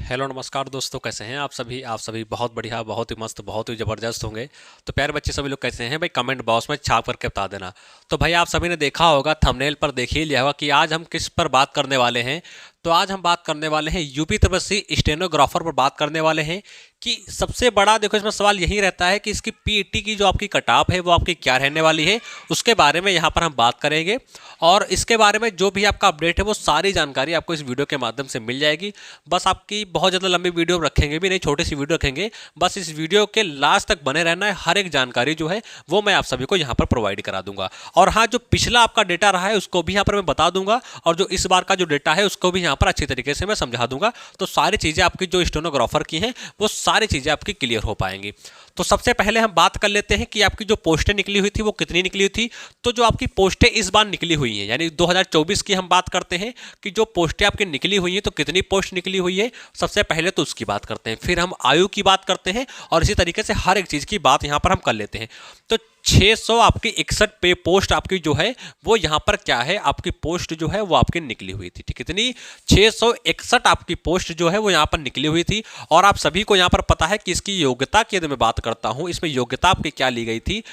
Hello नमस्कार दोस्तों, कैसे हैं आप सभी बहुत बढ़िया, बहुत ही मस्त, बहुत ही ज़बरदस्त होंगे। तो प्यारे बच्चे सभी लोग कैसे हैं भाई, कमेंट बॉक्स में छाप करके बता देना। तो भाई आप सभी ने देखा होगा, थंबनेल पर देख ही लिया होगा कि आज हम किस पर बात करने वाले हैं। तो आज हम बात करने वाले हैं यूपी तपस्वी स्टेनोग्राफर पर बात करने वाले हैं कि सबसे बड़ा देखो इसमें सवाल यही रहता है कि इसकी पीईटी की जो आपकी कटऑफ है वो आपकी क्या रहने वाली है, उसके बारे में यहाँ पर हम बात करेंगे। और इसके बारे में जो भी आपका अपडेट है वो सारी जानकारी आपको इस वीडियो के माध्यम से मिल जाएगी। बस आपकी बहुत ज़्यादा लंबी वीडियो रखेंगे भी नहीं, छोटी सी वीडियो रखेंगे। बस इस वीडियो के लास्ट तक बने रहना है, हर एक जानकारी जो है वो मैं आप सभी को यहाँ पर प्रोवाइड करा दूंगा। और हाँ, जो पिछला आपका डेटा रहा है उसको भी यहाँ पर मैं बता दूंगा, और जो इस बार का जो डेटा है उसको भी यहाँ पर अच्छी तरीके से मैं समझा दूंगा। तो सारी चीज़ें आपकी जो स्टेनोग्राफर की हैं वो सारी चीज़ें आपकी क्लियर हो पाएंगी। तो सबसे पहले हम बात कर लेते हैं कि आपकी जो पोस्टें निकली हुई थी वो कितनी निकली हुई थी। तो जो आपकी पोस्टें इस बार निकली हुई हैं, यानी 2024 की हम बात करते हैं कि जो पोस्टें आपकी निकली हुई हैं तो कितनी पोस्ट निकली हुई है। सबसे पहले तो उसकी बात करते हैं, फिर हम आयु की बात करते हैं, और इसी तरीके से हर एक चीज़ की बात यहाँ पर हम कर लेते हैं। तो 600 आपकी 61 पे पोस्ट आपकी जो है वो यहाँ पर क्या है, आपकी पोस्ट जो है वो आपकी निकली हुई थी। ठीक, कितनी? 661 आपकी पोस्ट जो है वो यहाँ पर निकली हुई थी। और आप सभी को यहाँ पर पता है कि इसकी योग्यता की यदि मैं बात करता हूँ, इसमें योग्यता आपकी क्या ली गई थी,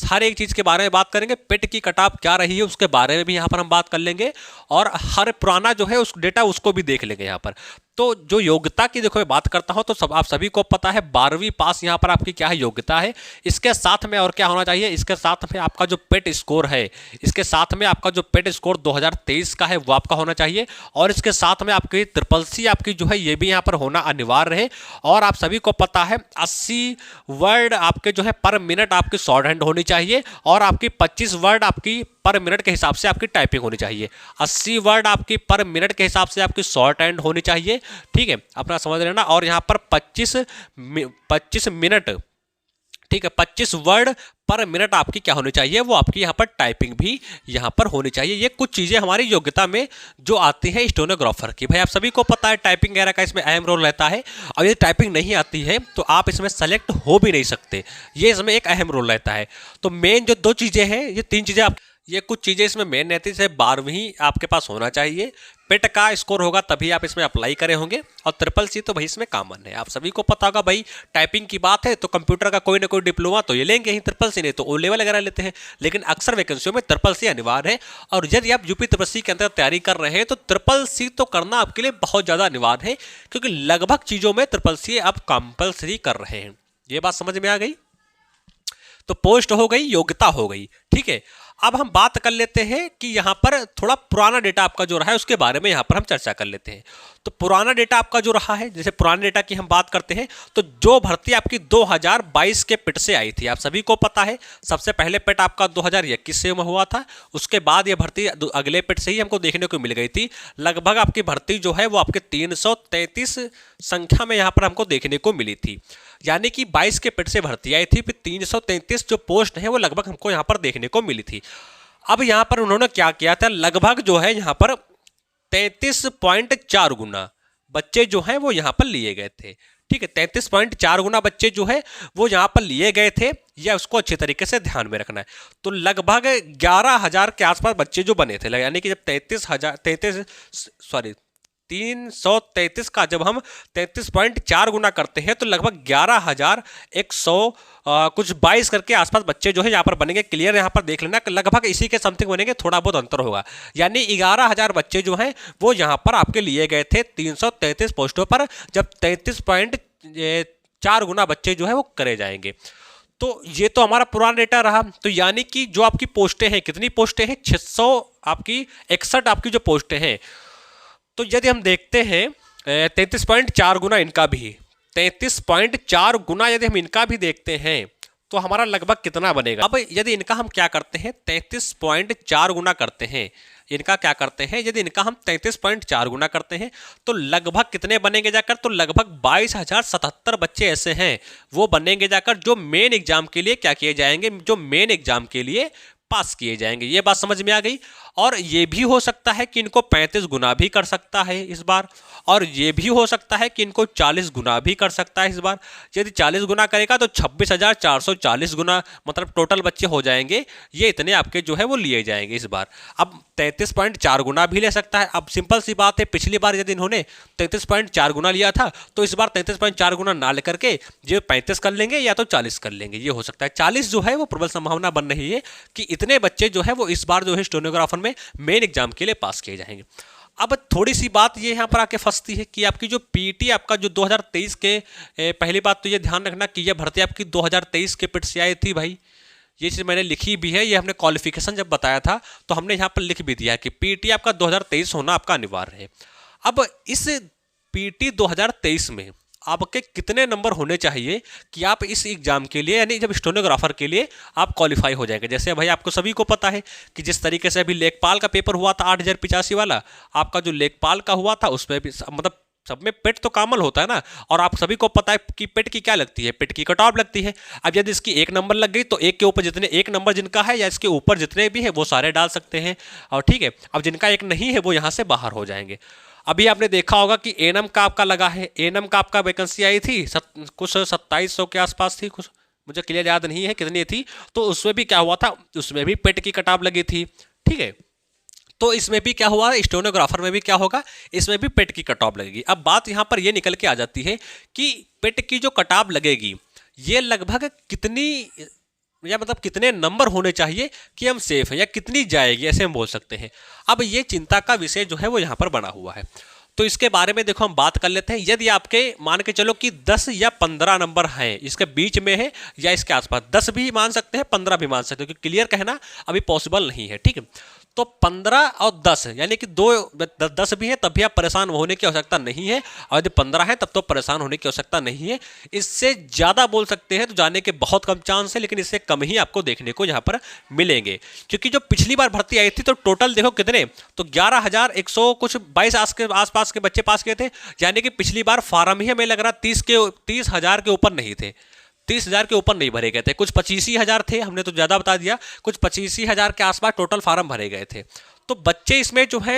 हर एक चीज़ के बारे में बात करेंगे। पेट की कटऑफ क्या रही है उसके बारे में भी यहाँ पर हम बात कर लेंगे, और हर पुराना जो है उस डेटा उसको भी देख लेंगे यहाँ पर। तो जो योग्यता की देखो मैं बात करता हूँ, तो सब आप सभी को पता है 12वीं पास यहाँ पर आपकी क्या है, योग्यता है। इसके साथ में और क्या होना चाहिए, इसके साथ में आपका जो पेट स्कोर है, इसके साथ में आपका जो पेट स्कोर 2023 का है वो आपका होना चाहिए। और इसके साथ में आपकी ट्रिपल सी आपकी जो है ये भी यहाँ पर होना अनिवार्य है। और आप सभी को पता है 80 वर्ड आपके जो है पर मिनट आपकी शॉर्ट हैंड होनी चाहिए, और आपकी 25 वर्ड आपकी पर मिनट के हिसाब से आपकी टाइपिंग होनी चाहिए। 80 वर्ड आपकी पर मिनट के हिसाब से आपकी शॉर्ट हैंड होनी चाहिए। ठीक है, अपना समझ लेना। और यहाँ पर 25 मिनट, ठीक है, 25 वर्ड पर मिनट आपकी क्या होनी चाहिए, वो आपकी यहाँ पर टाइपिंग भी यहाँ पर होनी चाहिए। ये कुछ चीज़ें हमारी योग्यता में जो आती है स्टेनोग्राफर की। भाई आप सभी को पता है टाइपिंग वगैरह का इसमें अहम रोल रहता है, और यदि टाइपिंग नहीं आती है तो आप इसमें सेलेक्ट हो भी नहीं सकते। ये इसमें एक अहम रोल रहता है। तो मेन जो दो चीज़ें हैं, ये तीन चीज़ें आप, ये कुछ चीज़ें इसमें मेन रहती है। जैसे 12वीं आपके पास होना चाहिए, पेट का स्कोर होगा तभी आप इसमें अप्लाई करे होंगे, और ट्रिपल सी तो भाई इसमें कॉमन है। आप सभी को पता होगा भाई, टाइपिंग की बात है तो कंप्यूटर का कोई ना कोई डिप्लोमा तो ये लेंगे ही, ट्रिपल सी नहीं तो ओ लेवल वगैरह लेते हैं। लेकिन अक्सर वैकेंसियों में ट्रिपल सी अनिवार्य है। और यदि आप यूपी तपस्वी के अंदर तैयारी कर रहे हैं तो ट्रिपल सी तो करना आपके लिए बहुत ज़्यादा अनिवार्य है, क्योंकि लगभग चीज़ों में ट्रिपल सी आप कंपल्सरी कर रहे हैं। ये बात समझ में आ गई? तो पोस्ट हो गई, योग्यता हो गई। ठीक है, अब हम बात कर लेते हैं कि यहाँ पर थोड़ा पुराना डेटा आपका जो रहा है उसके बारे में यहाँ पर हम चर्चा कर लेते हैं। तो पुराना डेटा आपका जो रहा है, जैसे पुराने डेटा की हम बात करते हैं, तो जो भर्ती आपकी 2022 के पिट से आई थी, आप सभी को पता है। सबसे पहले पिट आपका 2021 से में हुआ था, उसके बाद ये भर्ती अगले पिट से ही हमको देखने को मिल गई थी। लगभग आपकी भर्ती जो है वो आपके 333 संख्या में यहाँ पर हमको देखने को मिली थी, यानी कि 22 के पिट से भर्ती आई थी, फिर 333 जो पोस्ट है वो लगभग हमको यहाँ पर देखने को मिली थी। अब यहाँ पर उन्होंने क्या किया था, लगभग जो है यहाँ पर 33.4 गुना बच्चे जो हैं वो यहाँ पर लिए गए थे। ठीक है, 33.4 गुना बच्चे जो है वो यहाँ पर लिए गए थे, या उसको अच्छे तरीके से ध्यान में रखना है। तो लगभग 11,000 के आसपास बच्चे जो बने थे, यानी कि जब 333 का जब हम 33.4 गुना करते हैं तो लगभग 11,100 कुछ 22 करके आसपास बच्चे जो है यहाँ पर बनेंगे। क्लियर यहाँ पर देख लेना, लगभग इसी के समथिंग बनेंगे, थोड़ा बहुत अंतर होगा। यानी 11,000 बच्चे जो हैं वो यहाँ पर आपके लिए गए थे 333 पोस्टों पर, जब 33.4 गुना बच्चे जो है वो करे जाएंगे। तो ये तो हमारा पुराना डेटा रहा। तो यानी कि जो आपकी पोस्टें हैं, कितनी पोस्टें हैं, 600 आपकी 61 आपकी जो पोस्टें हैं। तो यदि हम देखते हैं 33.4 गुना इनका भी, 33.4 गुना यदि हम इनका भी देखते हैं तो हमारा लगभग कितना बनेगा। अब यदि इनका हम क्या करते हैं, 33.4 गुना करते हैं, इनका क्या करते हैं, यदि इनका हम 33.4 गुना करते हैं तो लगभग कितने बनेंगे जाकर, तो लगभग 22,077 बच्चे ऐसे हैं वो बनेंगे जाकर, जो मेन एग्जाम के लिए क्या किए जाएंगे, जो मेन एग्जाम के लिए पास किए जाएंगे। ये बात समझ में आ गई। और ये भी हो सकता है कि इनको 35 गुना भी कर सकता है इस बार, और ये भी हो सकता है कि इनको 40 गुना भी कर सकता है इस बार। यदि 40 गुना करेगा तो 26,440 गुना मतलब टोटल बच्चे हो जाएंगे, ये इतने आपके जो है वो लिए जाएंगे इस बार। अब 33.4 गुना भी ले सकता है। अब सिंपल सी बात है, पिछली बार यदि इन्होंने 33.4 गुना लिया था तो इस बार 33.4 गुना ना लेकर के जो 35 कर लेंगे या तो 40 कर लेंगे, ये हो सकता है। 40 जो है वो प्रबल संभावना बन रही है कि इतने बच्चे जो है वो इस बार जो है स्टेनोग्राफर में मेन एग्जाम के लिए पास किए जाएंगे। अब थोड़ी सी बात ये यहाँ पर आके फंसती है कि आपकी जो पीटी आपका जो 2023 के पहली बात तो ये ध्यान रखना कि यह भर्ती आपकी 2023 के पिट से आई थी भाई, ये चीज़ मैंने लिखी भी है, ये हमने क्वालिफिकेशन जब बताया था तो हमने यहाँ पर लिख भी दिया है कि पीटी आपका 2023 होना आपका अनिवार्य है। अब इस पीटी 2023 में आपके कितने नंबर होने चाहिए कि आप इस एग्जाम के लिए यानी जब स्टेनोग्राफर के लिए आप क्वालिफाई हो जाएंगे। जैसे भाई आपको सभी को पता है कि जिस तरीके से अभी लेखपाल का पेपर हुआ था 8,085 वाला, आपका जो लेखपाल का हुआ था उसमें भी मतलब सब में पेट तो कॉमन होता है ना, और आप सभी को पता है कि पेट की क्या लगती है, पेट की कट ऑफ लगती है। अब यदि इसकी 1 नंबर लग गई तो एक के ऊपर जितने 1 नंबर जिनका है या इसके ऊपर जितने भी है वो सारे डाल सकते हैं, और ठीक है। अब जिनका 1 नहीं है वो यहाँ से बाहर हो जाएंगे। अभी आपने देखा होगा कि एएनएम का आपका लगा है, एएनएम का आपका वैकेंसी आई थी कुछ 2700 के आसपास थी, कुछ मुझे क्लियर याद नहीं है कितनी थी। तो उसमें भी क्या हुआ था, उसमें भी पेट की कटाव लगी थी, ठीक है। तो इसमें भी क्या हुआ, स्टेनोग्राफर में भी क्या होगा, इसमें भी पेट की कटाव लगेगी। अब बात यहाँ पर ये निकल के आ जाती है कि पेट की जो कटाव लगेगी ये लगभग कितनी या मतलब कितने नंबर होने चाहिए कि हम सेफ हैं, या कितनी जाएगी ऐसे हम बोल सकते हैं। अब ये चिंता का विषय जो है वो यहाँ पर बना हुआ है। तो इसके बारे में देखो हम बात कर लेते हैं। यदि आपके मान के चलो कि 10 या 15 नंबर हैं, इसके बीच में है या इसके आसपास, 10 भी मान सकते हैं 15 भी मान सकते हैं, क्योंकि क्लियर कहना अभी पॉसिबल नहीं है, ठीक है। तो 15 और 10 यानी कि 10 भी है तब भी आप परेशान होने की आवश्यकता नहीं है, और यदि 15 है तब तो परेशान होने की आवश्यकता नहीं है। इससे ज़्यादा बोल सकते हैं तो जाने के बहुत कम चांस है, लेकिन इससे कम ही आपको देखने को यहाँ पर मिलेंगे। क्योंकि जो पिछली बार भर्ती आई थी तो टोटल देखो कितने, तो 11,100 कुछ 22 के आसपास के बच्चे पास किए थे, यानी कि पिछली बार फार्म ही हमें लग रहा 30,000 के ऊपर नहीं थे, 30,000 के ऊपर नहीं भरे गए थे, कुछ 25,000 थे, हमने तो ज़्यादा बता दिया, कुछ 25,000 के आसपास टोटल फार्म भरे गए थे। तो बच्चे इसमें जो है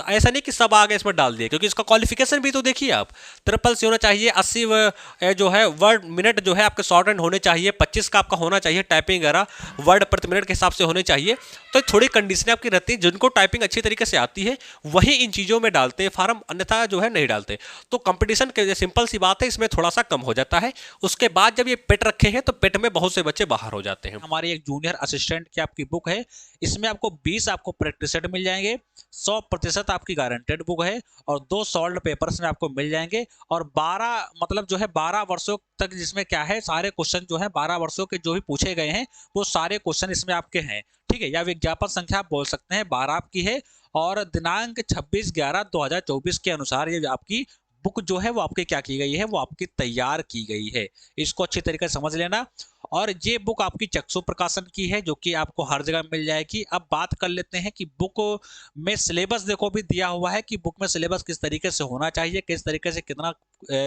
ऐसा नहीं कि सब आगे इसमें डाल दिए, क्योंकि इसका क्वालिफिकेशन भी तो देखिए आप, ट्रिपल सी होना चाहिए, 80 जो है वर्ड मिनट जो है आपके शॉर्ट हैंड होने चाहिए, 25 का आपका होना चाहिए टाइपिंग वगैरह वर्ड प्रति मिनट के हिसाब से होने चाहिए। तो थोड़ी कंडीशनें आपकी रहती हैं, जिनको टाइपिंग अच्छी तरीके से आती है वही इन चीज़ों में डालते हैं फार्म, अन्यथा जो है नहीं डालते। तो कंपटीशन के सिंपल सी बात है इसमें थोड़ा सा कम हो जाता है। उसके बाद जब ये पेट रखे हैं तो पेट में बहुत से बच्चे बाहर हो जाते हैं। हमारी एक जूनियर असिस्टेंट की आपकी बुक है, इसमें आपको 20 आपको प्रैक्टिस सेट मिल जाएंगे, 100% आपकी गारंटेड बुक है, और 2 सॉल्व पेपर्स में आपको मिल जाएंगे, और 12 मतलब जो है 12 वर्षों तक, जिसमें क्या है सारे क्वेश्चन जो है 12 वर्षों के जो भी पूछे गए हैं वो सारे क्वेश्चन इसमें आपके हैं, ठीक है। या विज्ञापन संख्या आप बोल सकते हैं 12 आपकी है, और दिनांक 26/11/2024 के अनुसार ये आपकी बुक जो है वो आपकी क्या की गई है, वो आपकी तैयार की गई है। इसको अच्छी तरीके से समझ लेना। और ये बुक आपकी चक्षु प्रकाशन की है, जो कि आपको हर जगह मिल जाएगी। अब बात कर लेते हैं कि बुक में सिलेबस देखो भी दिया हुआ है कि बुक में सिलेबस किस तरीके से होना चाहिए, किस तरीके से कितना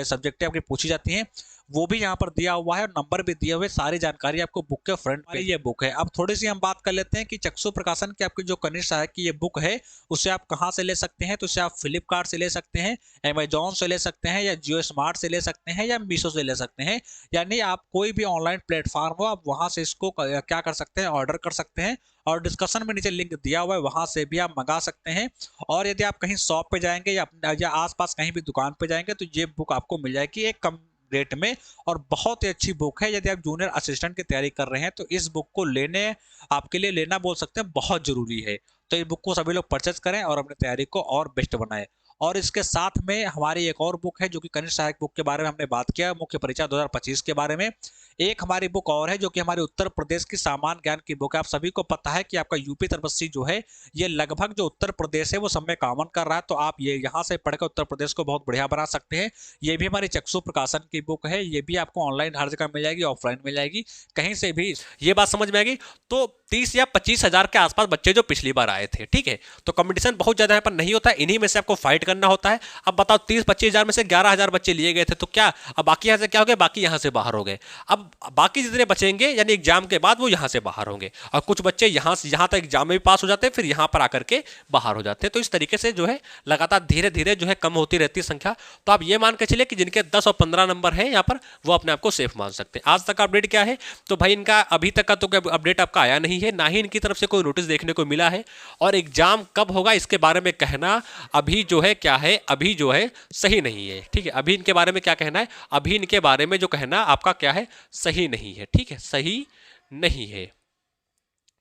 सब्जेक्टें आपकी पूछी जाती हैं, वो भी यहाँ पर दिया हुआ है, और नंबर भी दिए हुए, सारी जानकारी आपको बुक के फ्रंट पे ये बुक है। अब थोड़ी सी हम बात कर लेते हैं कि चक्षु प्रकाशन की आपकी जो कनिष्ठ सहायक की ये बुक है उसे आप कहाँ से ले सकते हैं। तो उसे आप फ्लिपकार्ट से ले सकते हैं, अमेजोन से ले सकते हैं, या जियो स्मार्ट से ले सकते हैं, या मीशो से ले सकते हैं। यानी आप कोई भी ऑनलाइन प्लेटफॉर्म हो आप वहां से इसको क्या कर सकते हैं, ऑर्डर कर सकते हैं, और डिस्कशन में नीचे लिंक दिया हुआ है, वहां से भी आप मंगा सकते हैं। और यदि आप कहीं शॉप पे जाएंगे या आसपास कहीं भी दुकान पे जाएंगे तो ये बुक आपको मिल जाएगी एक कम रेट में, और बहुत ही अच्छी बुक है। यदि आप जूनियर असिस्टेंट की तैयारी कर रहे हैं तो इस बुक को लेने आपके लिए लेना बोल सकते हैं बहुत जरूरी है। तो इस बुक को सभी लोग परचेज करें और अपनी तैयारी को और बेस्ट बनाएं। और इसके साथ में हमारी एक और बुक है जो कि कनिष्ठ सहायक बुक के बारे में हमने बात किया, मुख्य परीक्षा 2025 के बारे में। एक हमारी बुक और है जो कि हमारे उत्तर प्रदेश की सामान्य ज्ञान की बुक है। आप सभी को पता है कि आपका यूपी तपस्वी जो है ये लगभग जो उत्तर प्रदेश है वो सब में कॉमन कर रहा है, तो आप ये यहाँ से पढ़कर उत्तर प्रदेश को बहुत बढ़िया बना सकते हैं। ये भी हमारी चक्षु प्रकाशन की बुक है, ये भी आपको ऑनलाइन हर जगह मिल जाएगी, ऑफलाइन मिल जाएगी, कहीं से भी। ये बात समझ में आएगी। तो 30 या 25 हज़ार के आसपास बच्चे जो पिछली बार आए थे, ठीक है। तो कंपटीशन बहुत ज़्यादा यहाँ पर नहीं होता है, इन्हीं में से आपको फाइट करना होता है। अब बताओ 30-25 हज़ार में से 11,000 बच्चे लिए गए थे, तो क्या अब बाकी यहाँ से क्या हो गए, बाकी यहाँ से बाहर हो गए। अब बाकी जितने बचेंगे यानी एग्जाम के बाद वो यहाँ से बाहर होंगे, और कुछ बच्चे यहाँ से यहाँ तक एग्जाम में भी पास हो जाते हैं, फिर यहाँ पर आकर के बाहर हो जाते हैं। तो इस तरीके से जो है लगातार धीरे धीरे जो है कम होती रहती है संख्या। तो आप ये मान के चलिए कि जिनके 10 और 15 नंबर हैं यहाँ पर, वो अपने आप को सेफ मान सकते हैं। आज तक अपडेट क्या है, तो भाई इनका अभी तक का तो कोई अपडेट आपका आया नहीं है, ना ही इनकी तरफ से कोई नोटिस देखने को मिला है। और एग्जाम कब होगा इसके बारे में कहना अभी जो है क्या है, अभी जो है सही नहीं है। ठीक है, अभी इनके बारे में क्या कहना है, अभी इनके बारे में जो कहना आपका क्या है, सही नहीं है। ठीक है, सही नहीं है,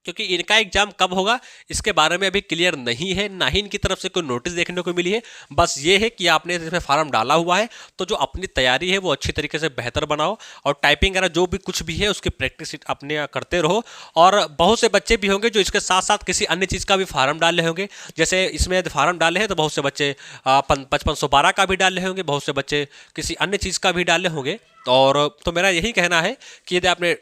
क्योंकि इनका एग्जाम कब होगा इसके बारे में अभी क्लियर नहीं है, ना ही इनकी तरफ से कोई नोटिस देखने को मिली है। बस ये है कि आपने इसमें फॉर्म डाला हुआ है तो जो अपनी तैयारी है वो अच्छी तरीके से बेहतर बनाओ, और टाइपिंग वगैरह जो भी कुछ भी है उसकी प्रैक्टिस अपने करते रहो। और बहुत से बच्चे भी होंगे जो इसके साथ साथ किसी अन्य चीज़ का भी फार्म डाले होंगे, जैसे इसमें यदि फार्म डाले हैं तो बहुत से बच्चे 5512 का भी डाले होंगे, बहुत से बच्चे किसी अन्य चीज़ का भी डाले होंगे। और तो मेरा यही कहना है कि यदि आपने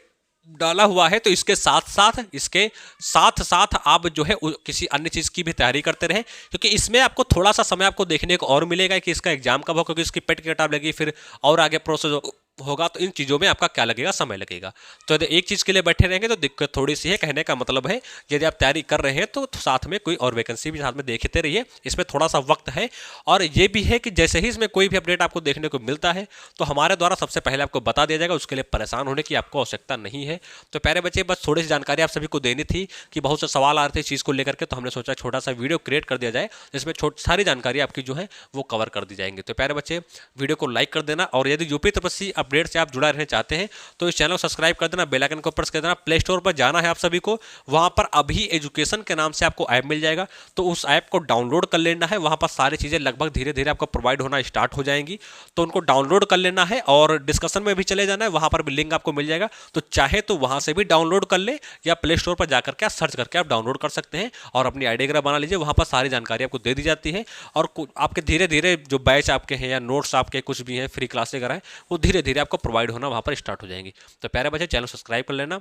डाला हुआ है तो इसके साथ साथ आप जो है किसी अन्य चीज़ की भी तैयारी करते रहे, क्योंकि इसमें आपको थोड़ा सा समय आपको देखने को और मिलेगा कि इसका एग्जाम कब हो, क्योंकि इसकी पेट की किताब लगेगी, फिर और आगे प्रोसेस होगा, तो इन चीज़ों में आपका क्या लगेगा, समय लगेगा। तो यदि एक चीज़ के लिए बैठे रहेंगे तो दिक्कत थोड़ी सी है। कहने का मतलब है यदि आप तैयारी कर रहे हैं तो साथ में कोई और वैकेंसी भी साथ में देखते रहिए, इसमें थोड़ा सा वक्त है। और ये भी है कि जैसे ही इसमें कोई भी अपडेट आपको देखने को मिलता है तो हमारे द्वारा सबसे पहले आपको बता दिया जाएगा, उसके लिए परेशान होने की आपको आवश्यकता नहीं है। तो प्यारे बच्चे, बस थोड़ी सी जानकारी आप सभी को देनी थी कि बहुत से सवाल आ रहे थे इस चीज़ को लेकर के, तो हमने सोचा छोटा सा वीडियो क्रिएट कर दिया जाए जिसमें सारी जानकारी आपकी जो है वो कवर कर दी जाएंगी। तो प्यारे बच्चे, वीडियो को लाइक कर देना, और यदि यूपी तपस्वी अपडेट से आप जुड़ा रहने चाहते हैं तो इस चैनल को सब्सक्राइब कर देना, बेल आइकन को प्रेस कर देना। प्ले स्टोर पर जाना है आप सभी को, वहां पर अभी एजुकेशन के नाम से आपको ऐप मिल जाएगा, तो उस ऐप को डाउनलोड कर लेना है। वहां पर सारी चीज़ें लगभग धीरे धीरे आपको प्रोवाइड होना स्टार्ट हो जाएंगी, तो उनको डाउनलोड कर लेना है। और डिस्कशन में भी चले जाना है, वहां पर भी लिंक आपको मिल जाएगा, तो चाहे तो वहां से भी डाउनलोड कर ले, या प्ले स्टोर पर जाकर के सर्च करके आप डाउनलोड कर सकते हैं और अपनी आईडी वगैरह बना लीजिए। वहां पर सारी जानकारी आपको दे दी जाती है, और आपके धीरे धीरे जो बैच आपके हैं या नोट्स आपके कुछ भी हैं, फ्री क्लास वगैरह हैं, वो धीरे धीरे आपको प्रोवाइड होना वहां पर स्टार्ट हो जाएंगी। तो प्यारे बच्चे, चैनल सब्सक्राइब कर लेना,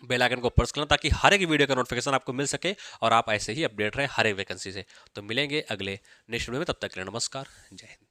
बेल आइकन को प्रेस करना, ताकि हर एक वीडियो का नोटिफिकेशन आपको मिल सके और आप ऐसे ही अपडेट रहें हर एक वैकेंसी से। तो मिलेंगे अगले नेक्स्ट वीडियो में, तब तक के लिए नमस्कार, जय हिंद।